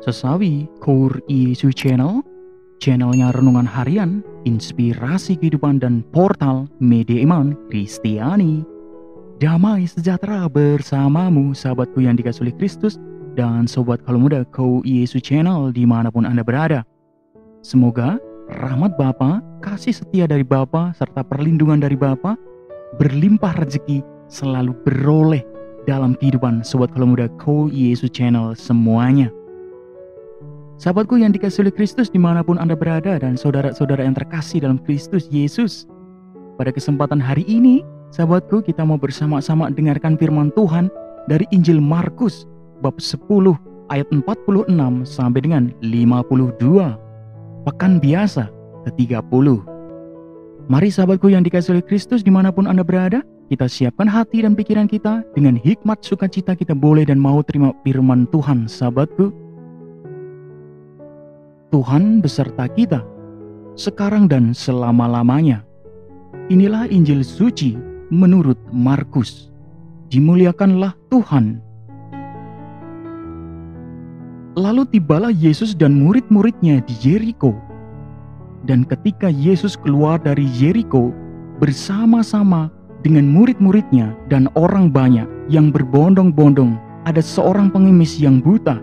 Sesawi Core Yesus channelnya renungan harian, inspirasi kehidupan dan portal media iman Kristiani. Damai sejahtera bersamamu sahabatku yang dikasihi oleh Kristus dan sobat kalau muda Core Yesus Channel dimanapun Anda berada. Semoga rahmat Bapa, kasih setia dari Bapa serta perlindungan dari Bapa berlimpah rezeki selalu beroleh dalam kehidupan sobat kalau muda Core Yesus Channel semuanya. Sahabatku yang dikasihi oleh Kristus dimanapun Anda berada dan saudara-saudara yang terkasih dalam Kristus Yesus. Pada kesempatan hari ini, sahabatku, kita mau bersama-sama dengarkan firman Tuhan dari Injil Markus bab 10 ayat 46 sampai dengan 52. Pekan biasa ke-30. Mari sahabatku yang dikasihi oleh Kristus dimanapun Anda berada, kita siapkan hati dan pikiran kita dengan hikmat sukacita kita boleh dan mau terima firman Tuhan sahabatku. Tuhan beserta kita, sekarang dan selama-lamanya. Inilah Injil suci menurut Markus. Dimuliakanlah Tuhan. Lalu tibalah Yesus dan murid-muridnya di Yeriko. Dan ketika Yesus keluar dari Yeriko bersama-sama dengan murid-muridnya dan orang banyak yang berbondong-bondong, ada seorang pengemis yang buta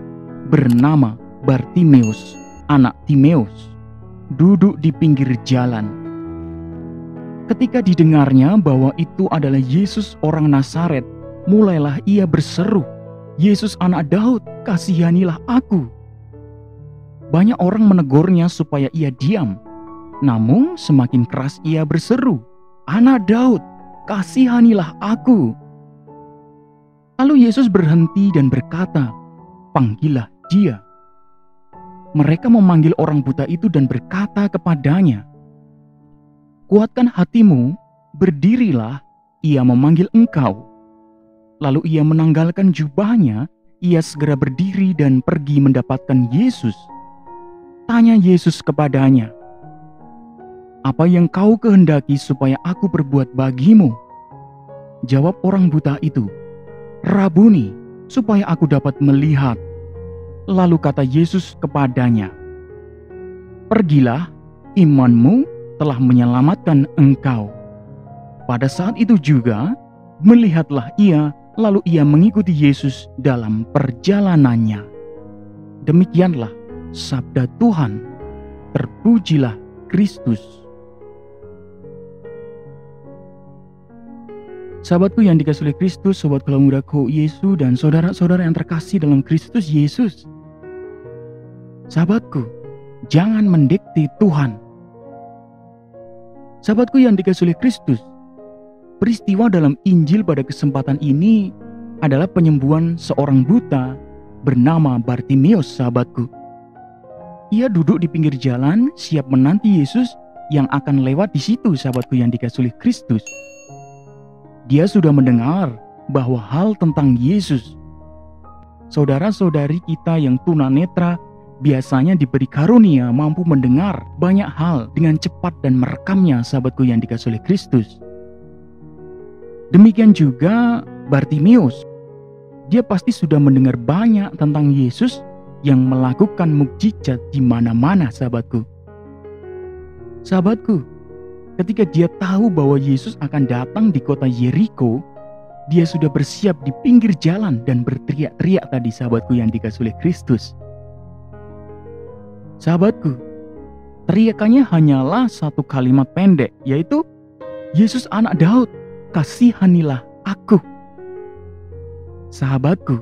bernama Bartimeus, anak Timeus, duduk di pinggir jalan. Ketika didengarnya bahwa itu adalah Yesus orang Nazaret, mulailah ia berseru, "Yesus anak Daud, kasihanilah aku." Banyak orang menegurnya supaya ia diam, namun semakin keras ia berseru, "Anak Daud, kasihanilah aku." Lalu Yesus berhenti dan berkata, "Panggillah dia." Mereka memanggil orang buta itu dan berkata kepadanya, "Kuatkan hatimu, berdirilah, ia memanggil engkau." Lalu ia menanggalkan jubahnya, ia segera berdiri dan pergi mendapatkan Yesus. Tanya Yesus kepadanya, "Apa yang kau kehendaki supaya aku perbuat bagimu?" Jawab orang buta itu, "Rabuni, supaya aku dapat melihat." Lalu kata Yesus kepadanya, "Pergilah, imanmu telah menyelamatkan engkau." Pada saat itu juga, melihatlah ia, lalu ia mengikuti Yesus dalam perjalanannya. Demikianlah sabda Tuhan. Terpujilah Kristus. Sahabatku yang dikasihi oleh Kristus, sobat kalau muda Core Yesus dan saudara-saudara yang terkasih dalam Kristus Yesus. Sahabatku, jangan mendikte Tuhan. Sahabatku yang dikasihi oleh Kristus, peristiwa dalam Injil pada kesempatan ini adalah penyembuhan seorang buta bernama Bartimeus, sahabatku. Ia duduk di pinggir jalan siap menanti Yesus yang akan lewat di situ, sahabatku yang dikasihi oleh Kristus. Dia sudah mendengar bahwa hal tentang Yesus. Saudara-saudari kita yang tunanetra biasanya diberi karunia mampu mendengar banyak hal dengan cepat dan merekamnya, sahabatku yang dikasihi oleh Kristus. Demikian juga Bartimeus. Dia pasti sudah mendengar banyak tentang Yesus yang melakukan mukjizat di mana-mana, sahabatku. Sahabatku, ketika dia tahu bahwa Yesus akan datang di kota Yeriko, dia sudah bersiap di pinggir jalan dan berteriak-teriak tadi, sahabatku yang dikasihi oleh Kristus. Sahabatku, teriakannya hanyalah satu kalimat pendek, yaitu, "Yesus anak Daud, kasihanilah aku." Sahabatku,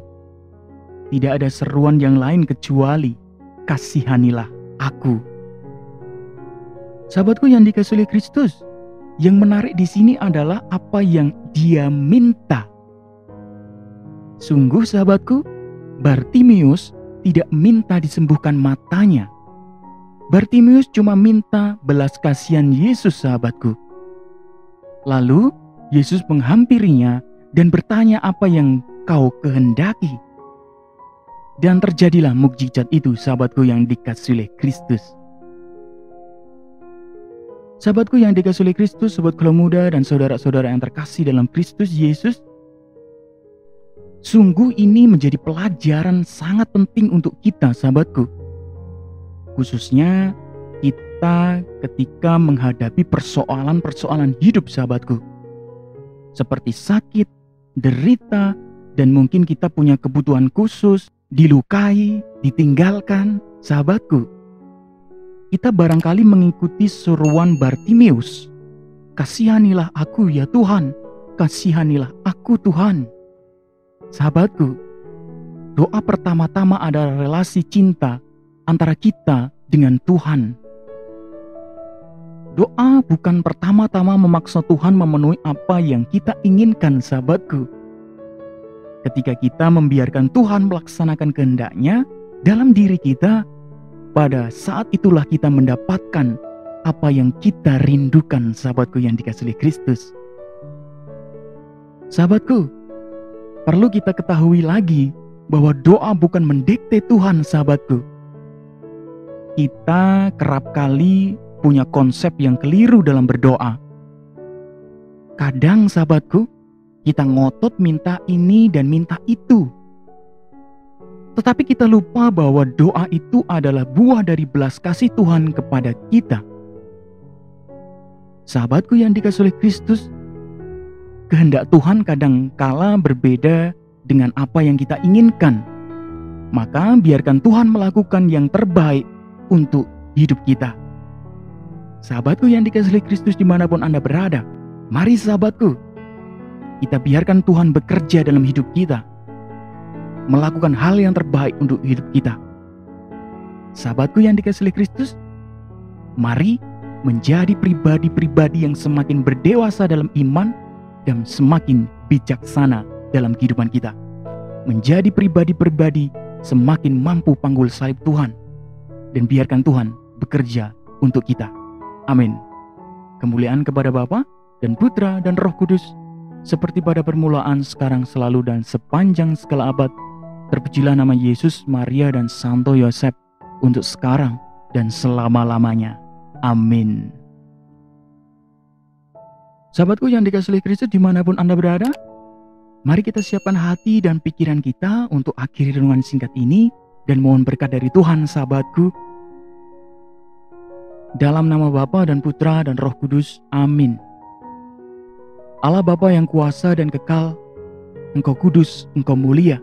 tidak ada seruan yang lain kecuali kasihanilah aku. Sahabatku yang dikasihi oleh Kristus, yang menarik di sini adalah apa yang dia minta. Sungguh sahabatku, Bartimeus tidak minta disembuhkan matanya. Bartimeus cuma minta belas kasihan Yesus, sahabatku. Lalu Yesus menghampirinya dan bertanya, "Apa yang kau kehendaki?" Dan terjadilah mukjizat itu, sahabatku yang dikasihi oleh Kristus. Sahabatku yang dikasihi oleh Kristus, sobat kalau muda dan saudara-saudara yang terkasih dalam Kristus Yesus. Sungguh ini menjadi pelajaran sangat penting untuk kita, sahabatku. Khususnya kita ketika menghadapi persoalan-persoalan hidup, sahabatku. Seperti sakit, derita, dan mungkin kita punya kebutuhan khusus, dilukai, ditinggalkan, sahabatku. Kita barangkali mengikuti seruan Bartimeus, "Kasihanilah aku ya Tuhan, kasihanilah aku Tuhan." Sahabatku, doa pertama-tama adalah relasi cinta antara kita dengan Tuhan. Doa bukan pertama-tama memaksa Tuhan memenuhi apa yang kita inginkan, sahabatku. Ketika kita membiarkan Tuhan melaksanakan kehendak-Nya dalam diri kita, pada saat itulah kita mendapatkan apa yang kita rindukan, sahabatku yang dikasihi Kristus. Sahabatku, perlu kita ketahui lagi bahwa doa bukan mendikte Tuhan, sahabatku. Kita kerap kali punya konsep yang keliru dalam berdoa. Kadang, sahabatku, kita ngotot minta ini dan minta itu. Tetapi kita lupa bahwa doa itu adalah buah dari belas kasih Tuhan kepada kita. Sahabatku yang dikasihi Kristus, kehendak Tuhan kadang kala berbeda dengan apa yang kita inginkan. Maka biarkan Tuhan melakukan yang terbaik untuk hidup kita. Sahabatku yang dikasihi Kristus dimanapun Anda berada, mari sahabatku, kita biarkan Tuhan bekerja dalam hidup kita, melakukan hal yang terbaik untuk hidup kita. Sahabatku yang dikasihi Kristus, mari menjadi pribadi-pribadi yang semakin berdewasa dalam iman dan semakin bijaksana dalam kehidupan kita. Menjadi pribadi-pribadi semakin mampu panggul salib Tuhan, dan biarkan Tuhan bekerja untuk kita. Amin. Kemuliaan kepada Bapa dan Putra dan Roh Kudus, seperti pada permulaan, sekarang, selalu, dan sepanjang segala abad. Terpujilah nama Yesus, Maria, dan Santo Yosef, untuk sekarang dan selama-lamanya. Amin. Sahabatku yang dikasihi Kristus dimanapun Anda berada, mari kita siapkan hati dan pikiran kita untuk akhiri renungan singkat ini dan mohon berkat dari Tuhan, sahabatku. Dalam nama Bapa dan Putra dan Roh Kudus, amin. Allah Bapa yang kuasa dan kekal, Engkau kudus, Engkau mulia.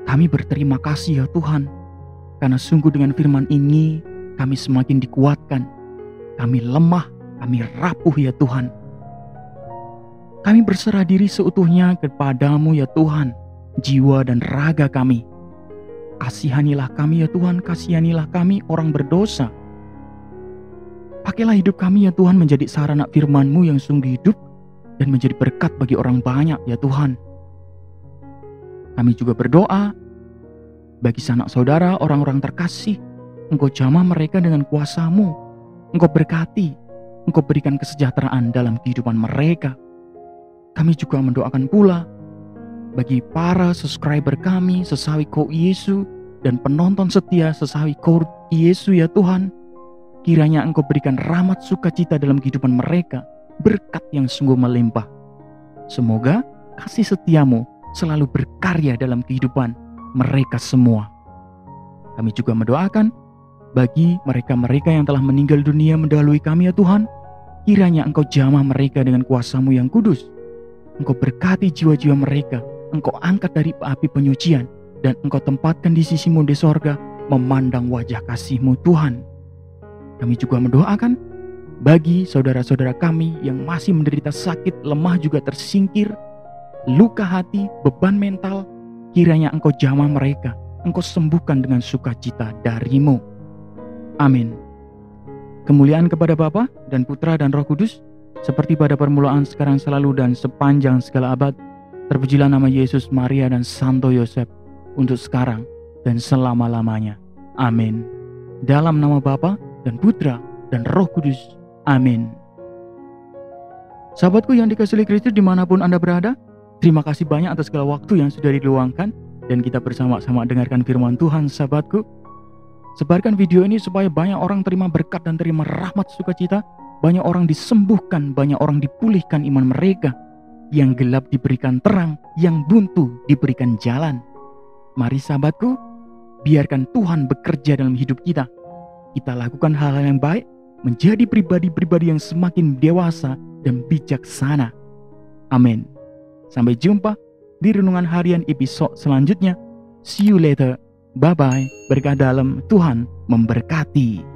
Kami berterima kasih ya Tuhan, karena sungguh dengan firman ini kami semakin dikuatkan. Kami lemah, kami rapuh ya Tuhan. Kami berserah diri seutuhnya kepada-Mu ya Tuhan, jiwa dan raga kami. Kasihanilah kami ya Tuhan, kasihanilah kami orang berdosa. Pakailah hidup kami ya Tuhan menjadi sarana firman-Mu yang sungguh hidup dan menjadi berkat bagi orang banyak ya Tuhan. Kami juga berdoa bagi sanak saudara, orang-orang terkasih. Engkau jamah mereka dengan kuasa-Mu. Engkau berkati, Engkau berikan kesejahteraan dalam kehidupan mereka. Kami juga mendoakan pula bagi para subscriber kami, Sesawi Ko Yesu, dan penonton setia Sesawi Ko Yesu ya Tuhan. Kiranya Engkau berikan rahmat sukacita dalam kehidupan mereka, berkat yang sungguh melimpah. Semoga kasih setia-Mu selalu berkarya dalam kehidupan mereka semua. Kami juga mendoakan bagi mereka-mereka yang telah meninggal dunia mendahului kami ya Tuhan. Kiranya Engkau jamah mereka dengan kuasa-Mu yang kudus. Engkau berkati jiwa-jiwa mereka. Engkau angkat dari api penyucian, dan Engkau tempatkan di sisi-Mu di sorga, memandang wajah kasih-Mu Tuhan. Kami juga mendoakan bagi saudara-saudara kami yang masih menderita sakit, lemah juga tersingkir, luka hati, beban mental. Kiranya Engkau jamah mereka, Engkau sembuhkan dengan sukacita dari-Mu. Amin. Kemuliaan kepada Bapa dan Putra dan Roh Kudus, seperti pada permulaan, sekarang, selalu, dan sepanjang segala abad. Terpujilah nama Yesus, Maria, dan Santo Yosef, untuk sekarang dan selama-lamanya. Amin. Dalam nama Bapa dan Putra dan Roh Kudus. Amin. Sahabatku yang dikasihi Kristus dimanapun Anda berada, terima kasih banyak atas segala waktu yang sudah diluangkan, dan kita bersama-sama dengarkan firman Tuhan, sahabatku. Sebarkan video ini supaya banyak orang terima berkat dan terima rahmat sukacita, banyak orang disembuhkan, banyak orang dipulihkan iman mereka, yang gelap diberikan terang, yang buntu diberikan jalan. Mari sahabatku, biarkan Tuhan bekerja dalam hidup kita. Kita lakukan hal-hal yang baik, menjadi pribadi-pribadi yang semakin dewasa dan bijaksana. Amin. Sampai jumpa di renungan harian episode selanjutnya. See you later. Bye-bye. Berkah dalam, Tuhan memberkati.